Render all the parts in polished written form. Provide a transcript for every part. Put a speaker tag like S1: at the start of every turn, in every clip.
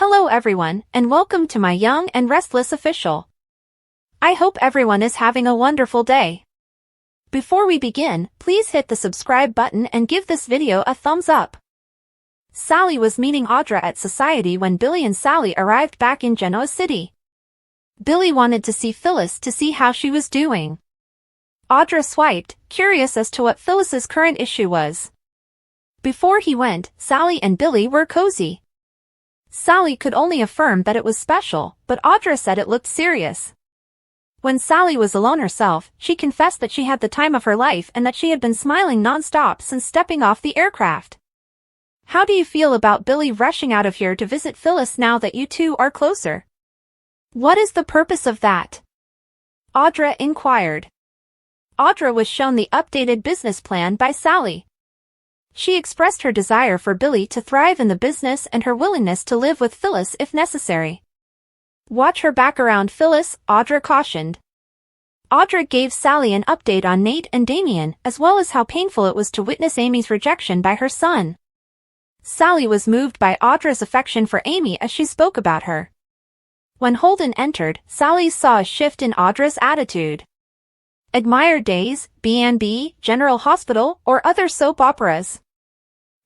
S1: Hello everyone, and welcome to my Young and Restless official. I hope everyone is having a wonderful day. Before we begin, please hit the subscribe button and give this video a thumbs up. Sally was meeting Audra at Society when Billy and Sally arrived back in Genoa City. Billy wanted to see Phyllis to see how she was doing. Audra swiped, curious as to what Phyllis's current issue was. Before he went, Sally and Billy were cozy. Sally could only affirm that it was special, but Audra said it looked serious. When Sally was alone herself, she confessed that she had the time of her life and that she had been smiling non-stop since stepping off the aircraft. How do you feel about Billy rushing out of here to visit Phyllis now that you two are closer? What is the purpose of that? Audra inquired. Audra was shown the updated business plan by Sally. She expressed her desire for Billy to thrive in the business and her willingness to live with Phyllis if necessary. Watch her back around Phyllis, Audra cautioned. Audra gave Sally an update on Nate and Damien, as well as how painful it was to witness Amy's rejection by her son. Sally was moved by Audra's affection for Amy as she spoke about her. When Holden entered, Sally saw a shift in Audra's attitude. Admire Days, B&B, General Hospital, or other soap operas.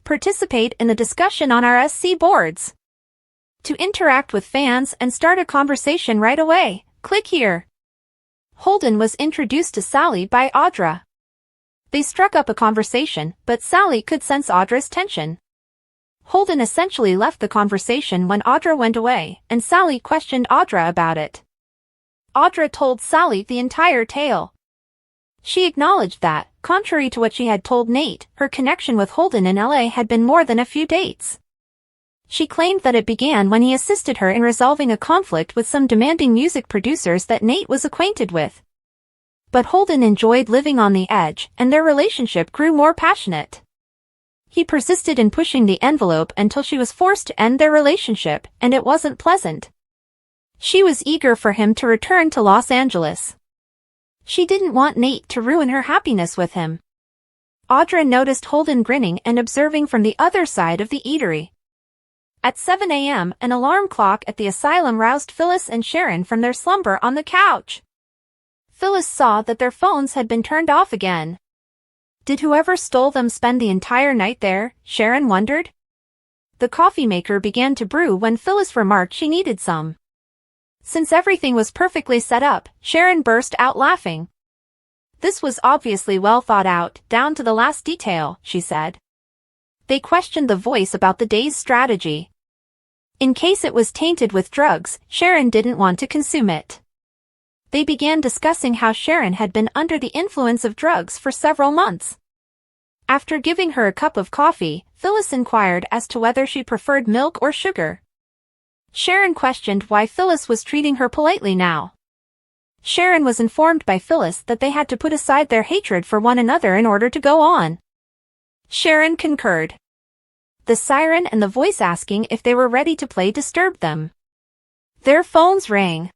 S1: Participate in the discussion on our SC boards. To interact with fans and start a conversation right away, click here. Holden was introduced to Sally by Audra. They struck up a conversation, but Sally could sense Audra's tension. Holden essentially left the conversation when Audra went away, and Sally questioned Audra about it. Audra told Sally the entire tale. She acknowledged that, contrary to what she had told Nate, her connection with Holden in LA had been more than a few dates. She claimed that it began when he assisted her in resolving a conflict with some demanding music producers that Nate was acquainted with. But Holden enjoyed living on the edge, and their relationship grew more passionate. He persisted in pushing the envelope until she was forced to end their relationship, and it wasn't pleasant. She was eager for him to return to Los Angeles. She didn't want Nate to ruin her happiness with him. Audra noticed Holden grinning and observing from the other side of the eatery. At 7 a.m., an alarm clock at the asylum roused Phyllis and Sharon from their slumber on the couch. Phyllis saw that their phones had been turned off again. Did whoever stole them spend the entire night there? Sharon wondered. The coffee maker began to brew when Phyllis remarked she needed some. Since everything was perfectly set up, Sharon burst out laughing. This was obviously well thought out, down to the last detail, she said. They questioned the voice about the day's strategy. In case it was tainted with drugs, Sharon didn't want to consume it. They began discussing how Sharon had been under the influence of drugs for several months. After giving her a cup of coffee, Phyllis inquired as to whether she preferred milk or sugar. Sharon questioned why Phyllis was treating her politely now. Sharon was informed by Phyllis that they had to put aside their hatred for one another in order to go on. Sharon concurred. The siren and the voice asking if they were ready to play disturbed them. Their phones rang.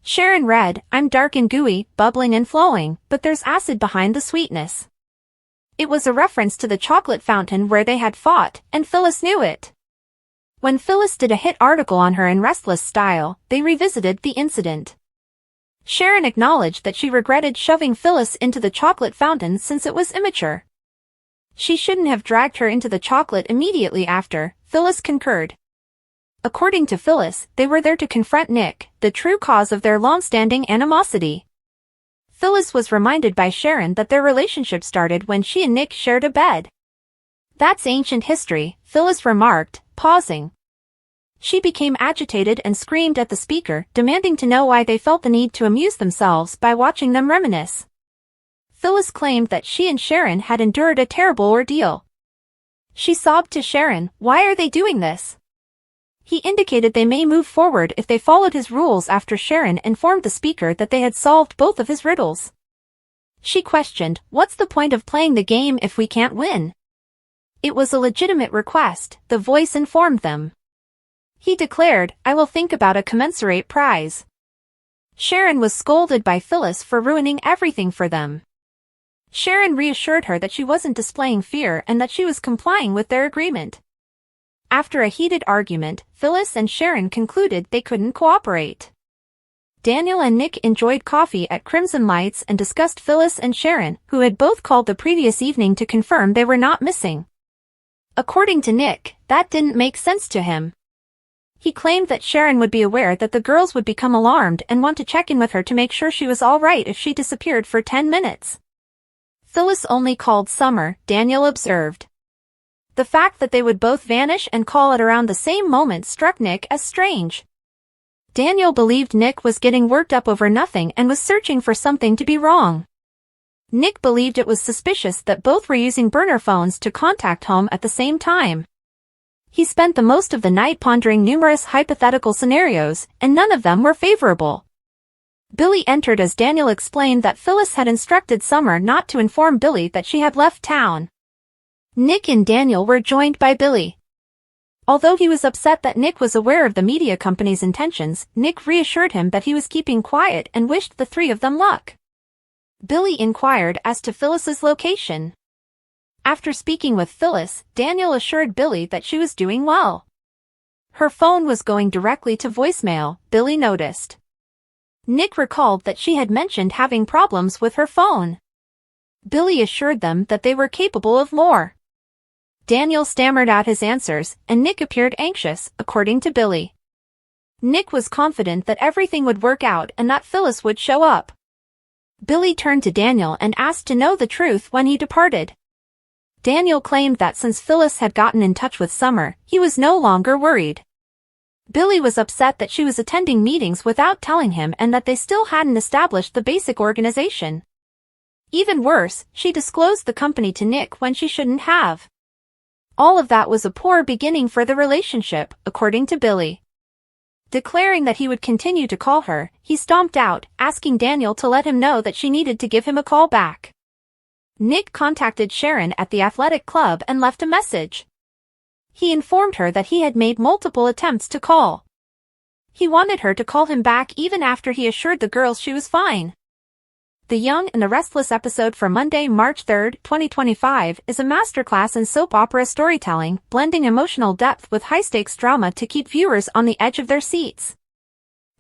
S1: Sharon read, "I'm dark and gooey, bubbling and flowing, but there's acid behind the sweetness." It was a reference to the chocolate fountain where they had fought, and Phyllis knew it. When Phyllis did a hit article on her in Restless style, they revisited the incident. Sharon acknowledged that she regretted shoving Phyllis into the chocolate fountain since it was immature. She shouldn't have dragged her into the chocolate immediately after, Phyllis concurred. According to Phyllis, they were there to confront Nick, the true cause of their long-standing animosity. Phyllis was reminded by Sharon that their relationship started when she and Nick shared a bed. That's ancient history, Phyllis remarked, pausing. She became agitated and screamed at the speaker, demanding to know why they felt the need to amuse themselves by watching them reminisce. Phyllis claimed that she and Sharon had endured a terrible ordeal. She sobbed to Sharon, "Why are they doing this?" He indicated they may move forward if they followed his rules after Sharon informed the speaker that they had solved both of his riddles. She questioned, "What's the point of playing the game if we can't win?" It was a legitimate request, the voice informed them. He declared, "I will think about a commensurate prize." Sharon was scolded by Phyllis for ruining everything for them. Sharon reassured her that she wasn't displaying fear and that she was complying with their agreement. After a heated argument, Phyllis and Sharon concluded they couldn't cooperate. Daniel and Nick enjoyed coffee at Crimson Lights and discussed Phyllis and Sharon, who had both called the previous evening to confirm they were not missing. According to Nick, that didn't make sense to him. He claimed that Sharon would be aware that the girls would become alarmed and want to check in with her to make sure she was all right if she disappeared for 10 minutes. Phyllis only called Summer, Daniel observed. The fact that they would both vanish and call at around the same moment struck Nick as strange. Daniel believed Nick was getting worked up over nothing and was searching for something to be wrong. Nick believed it was suspicious that both were using burner phones to contact home at the same time. He spent the most of the night pondering numerous hypothetical scenarios, and none of them were favorable. Billy entered as Daniel explained that Phyllis had instructed Summer not to inform Billy that she had left town. Nick and Daniel were joined by Billy. Although he was upset that Nick was aware of the media company's intentions, Nick reassured him that he was keeping quiet and wished the three of them luck. Billy inquired as to Phyllis's location. After speaking with Phyllis, Daniel assured Billy that she was doing well. Her phone was going directly to voicemail, Billy noticed. Nick recalled that she had mentioned having problems with her phone. Billy assured them that they were capable of more. Daniel stammered out his answers, and Nick appeared anxious, according to Billy. Nick was confident that everything would work out and that Phyllis would show up. Billy turned to Daniel and asked to know the truth when he departed. Daniel claimed that since Phyllis had gotten in touch with Summer, he was no longer worried. Billy was upset that she was attending meetings without telling him and that they still hadn't established the basic organization. Even worse, she disclosed the company to Nick when she shouldn't have. All of that was a poor beginning for the relationship, according to Billy. Declaring that he would continue to call her, he stomped out, asking Daniel to let him know that she needed to give him a call back. Nick contacted Sharon at the athletic club and left a message. He informed her that he had made multiple attempts to call. He wanted her to call him back even after he assured the girls she was fine. The Young and the Restless episode for Monday, March 3, 2025, is a masterclass in soap opera storytelling, blending emotional depth with high-stakes drama to keep viewers on the edge of their seats.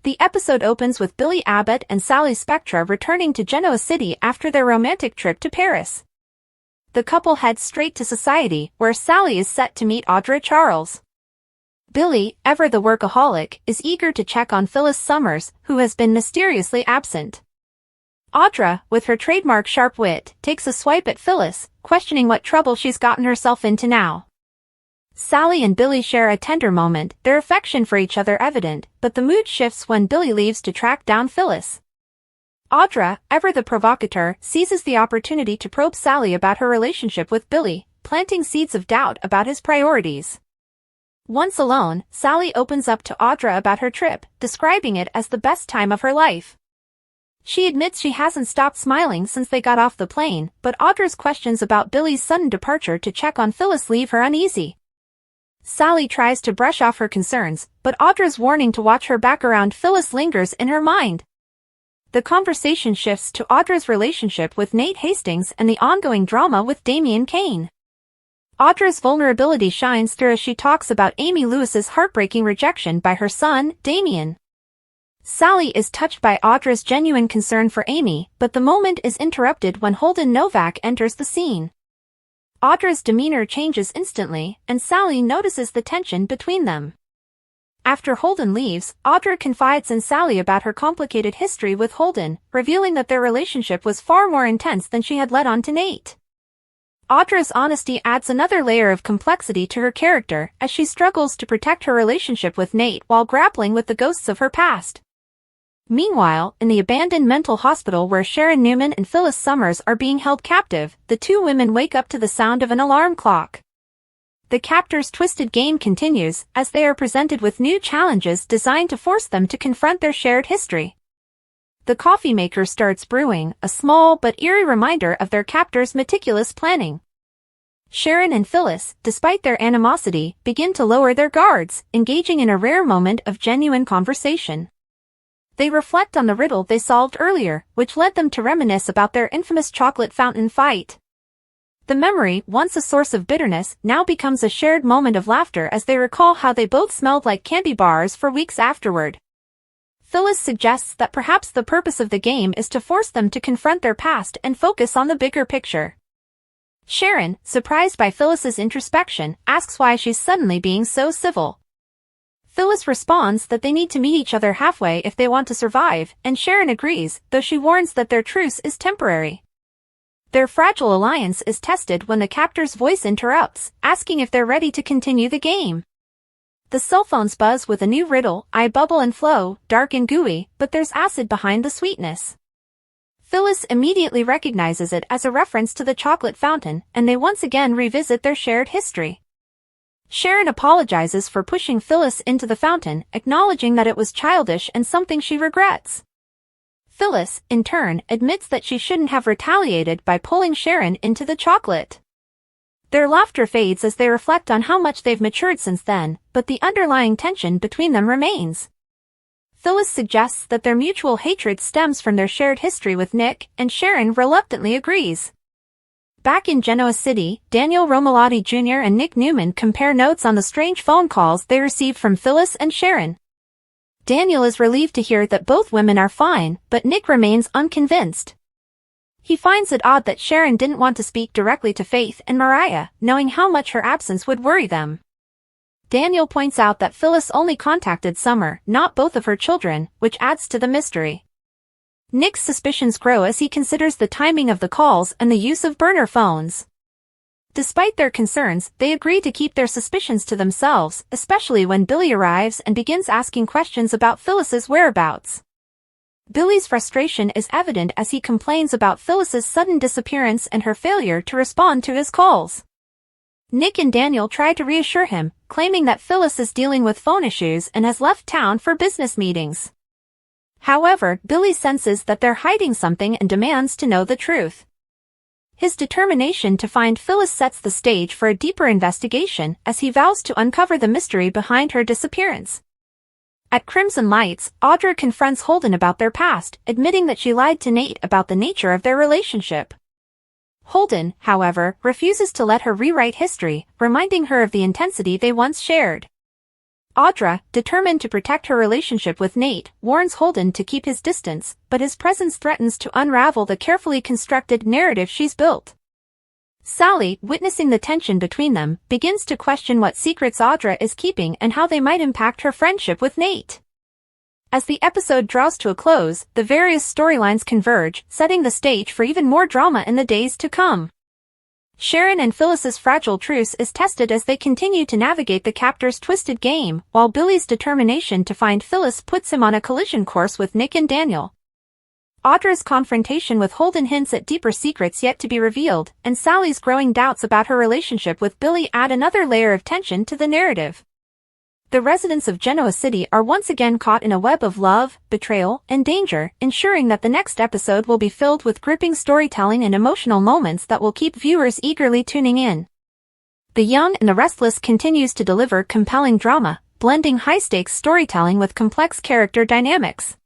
S1: The episode opens with Billy Abbott and Sally Spectra returning to Genoa City after their romantic trip to Paris. The couple heads straight to society, where Sally is set to meet Audra Charles. Billy, ever the workaholic, is eager to check on Phyllis Summers, who has been mysteriously absent. Audra, with her trademark sharp wit, takes a swipe at Phyllis, questioning what trouble she's gotten herself into now. Sally and Billy share a tender moment, their affection for each other evident, but the mood shifts when Billy leaves to track down Phyllis. Audra, ever the provocateur, seizes the opportunity to probe Sally about her relationship with Billy, planting seeds of doubt about his priorities. Once alone, Sally opens up to Audra about her trip, describing it as the best time of her life. She admits she hasn't stopped smiling since they got off the plane, but Audra's questions about Billy's sudden departure to check on Phyllis leave her uneasy. Sally tries to brush off her concerns, but Audra's warning to watch her back around Phyllis lingers in her mind. The conversation shifts to Audra's relationship with Nate Hastings and the ongoing drama with Damian Kane. Audra's vulnerability shines through as she talks about Amy Lewis's heartbreaking rejection by her son, Damian. Sally is touched by Audra's genuine concern for Amy, but the moment is interrupted when Holden Novak enters the scene. Audra's demeanor changes instantly, and Sally notices the tension between them. After Holden leaves, Audra confides in Sally about her complicated history with Holden, revealing that their relationship was far more intense than she had let on to Nate. Audra's honesty adds another layer of complexity to her character, as she struggles to protect her relationship with Nate while grappling with the ghosts of her past. Meanwhile, in the abandoned mental hospital where Sharon Newman and Phyllis Summers are being held captive, the two women wake up to the sound of an alarm clock. The captors' twisted game continues, as they are presented with new challenges designed to force them to confront their shared history. The coffee maker starts brewing, a small but eerie reminder of their captors' meticulous planning. Sharon and Phyllis, despite their animosity, begin to lower their guards, engaging in a rare moment of genuine conversation. They reflect on the riddle they solved earlier, which led them to reminisce about their infamous chocolate fountain fight. The memory, once a source of bitterness, now becomes a shared moment of laughter as they recall how they both smelled like candy bars for weeks afterward. Phyllis suggests that perhaps the purpose of the game is to force them to confront their past and focus on the bigger picture. Sharon, surprised by Phyllis's introspection, asks why she's suddenly being so civil. Phyllis responds that they need to meet each other halfway if they want to survive, and Sharon agrees, though she warns that their truce is temporary. Their fragile alliance is tested when the captor's voice interrupts, asking if they're ready to continue the game. The cell phones buzz with a new riddle, I bubble and flow, dark and gooey, but there's acid behind the sweetness. Phyllis immediately recognizes it as a reference to the chocolate fountain, and they once again revisit their shared history. Sharon apologizes for pushing Phyllis into the fountain, acknowledging that it was childish and something she regrets. Phyllis, in turn, admits that she shouldn't have retaliated by pulling Sharon into the chocolate. Their laughter fades as they reflect on how much they've matured since then, but the underlying tension between them remains. Phyllis suggests that their mutual hatred stems from their shared history with Nick, and Sharon reluctantly agrees. Back in Genoa City, Daniel Romalotti Jr. and Nick Newman compare notes on the strange phone calls they received from Phyllis and Sharon. Daniel is relieved to hear that both women are fine, but Nick remains unconvinced. He finds it odd that Sharon didn't want to speak directly to Faith and Mariah, knowing how much her absence would worry them. Daniel points out that Phyllis only contacted Summer, not both of her children, which adds to the mystery. Nick's suspicions grow as he considers the timing of the calls and the use of burner phones. Despite their concerns, they agree to keep their suspicions to themselves, especially when Billy arrives and begins asking questions about Phyllis's whereabouts. Billy's frustration is evident as he complains about Phyllis's sudden disappearance and her failure to respond to his calls. Nick and Daniel try to reassure him, claiming that Phyllis is dealing with phone issues and has left town for business meetings. However, Billy senses that they're hiding something and demands to know the truth. His determination to find Phyllis sets the stage for a deeper investigation as he vows to uncover the mystery behind her disappearance. At Crimson Lights, Audra confronts Holden about their past, admitting that she lied to Nate about the nature of their relationship. Holden, however, refuses to let her rewrite history, reminding her of the intensity they once shared. Audra, determined to protect her relationship with Nate, warns Holden to keep his distance, but his presence threatens to unravel the carefully constructed narrative she's built. Sally, witnessing the tension between them, begins to question what secrets Audra is keeping and how they might impact her friendship with Nate. As the episode draws to a close, the various storylines converge, setting the stage for even more drama in the days to come. Sharon and Phyllis's fragile truce is tested as they continue to navigate the captor's twisted game, while Billy's determination to find Phyllis puts him on a collision course with Nick and Daniel. Audra's confrontation with Holden hints at deeper secrets yet to be revealed, and Sally's growing doubts about her relationship with Billy add another layer of tension to the narrative. The residents of Genoa City are once again caught in a web of love, betrayal, and danger, ensuring that the next episode will be filled with gripping storytelling and emotional moments that will keep viewers eagerly tuning in. The Young and the Restless continues to deliver compelling drama, blending high-stakes storytelling with complex character dynamics.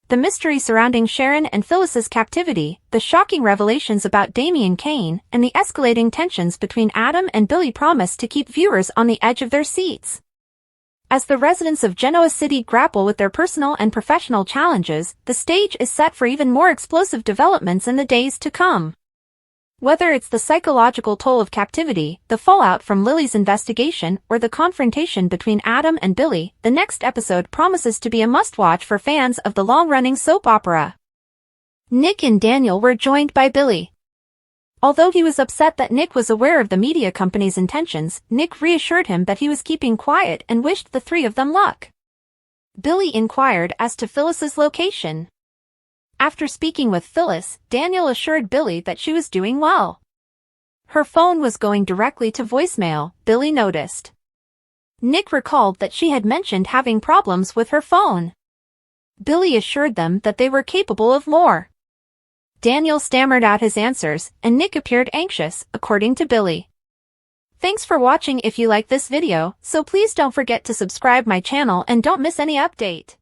S1: The mystery surrounding Sharon and Phyllis's captivity, the shocking revelations about Damian Kane, and the escalating tensions between Adam and Billy promise to keep viewers on the edge of their seats. As the residents of Genoa City grapple with their personal and professional challenges, the stage is set for even more explosive developments in the days to come. Whether it's the psychological toll of captivity, the fallout from Lily's investigation, or the confrontation between Adam and Billy, the next episode promises to be a must-watch for fans of the long-running soap opera. Nick and Daniel were joined by Billy. Although he was upset that Nick was aware of the media company's intentions, Nick reassured him that he was keeping quiet and wished the three of them luck. Billy inquired as to Phyllis's location. After speaking with Phyllis, Daniel assured Billy that she was doing well. Her phone was going directly to voicemail, Billy noticed. Nick recalled that she had mentioned having problems with her phone. Billy assured them that they were capable of more. Daniel stammered out his answers, and Nick appeared anxious, according to Billy. Thanks for watching. If you like this video, so please don't forget to subscribe my channel and don't miss any update.